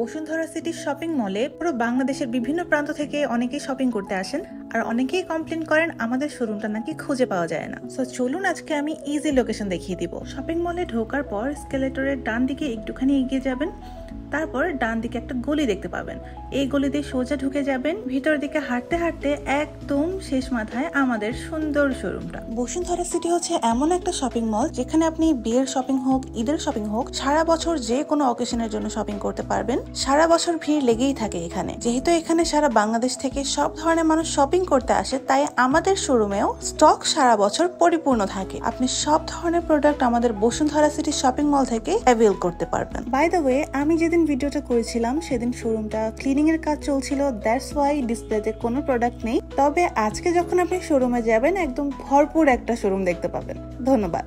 Bashundhara city shopping মলে পুরো বাংলাদেশের বিভিন্ন প্রান্ত থেকে অনেকেই শপিং করতে আসেন আর অনেকেই কমপ্লেন করেন আমাদের শোরুমটা নাকি খুঁজে পাওয়া যায় না। সো চলুন আজকে আমি ইজি লোকেশন দেখিয়ে দিব। শপিং মলে ঢোকার পর এসকেলেটরের ডান দিকে একটুখানি এগিয়ে যাবেন, তারপর ডান দিকে একটা গলি দেখতে পাবেন। এই গলি দিয়ে সোজা ঢুকে যাবেন, ভিতর দিকে হাঁটতে হাঁটতে একদম শেষ মাথায় আমাদের সুন্দর শোরুমটা। বসুন্ধরা সিটি হচ্ছে এমন একটা শপিং মল যেখানে আপনি বিয়ের শপিং হোক, ঈদের শপিং হোক, সারা বছর যে কোনো অকেশনের জন্য শপিং করতে পারবেন। সারা বছর ভিড় লেগেই থাকে এখানে। যেহেতু এখানে সারা বাংলাদেশ থেকে সব ধরনের মানুষ শপিং করতে আসে, তাই আমাদের শোরুমেও স্টক সারা বছর পরিপূর্ণ থাকে। আপনি সব ধরনের প্রোডাক্ট আমাদের বসুন্ধরা সিটি শপিং মল থেকে অ্যাভেল করতে পারবেন। বাই দ্য ওয়ে, আমি যেদিন ভিডিওটা করেছিলাম সেদিন শোরুমটা ক্লিনিং এর কাজ চলছিল, দ্যাটস ওয়াই ডিসপ্লেতে কোনো প্রোডাক্ট নেই। তবে আজকে যখন আপনি শোরুমে যাবেন একদম ভরপুর একটা শোরুম দেখতে পাবেন। ধন্যবাদ।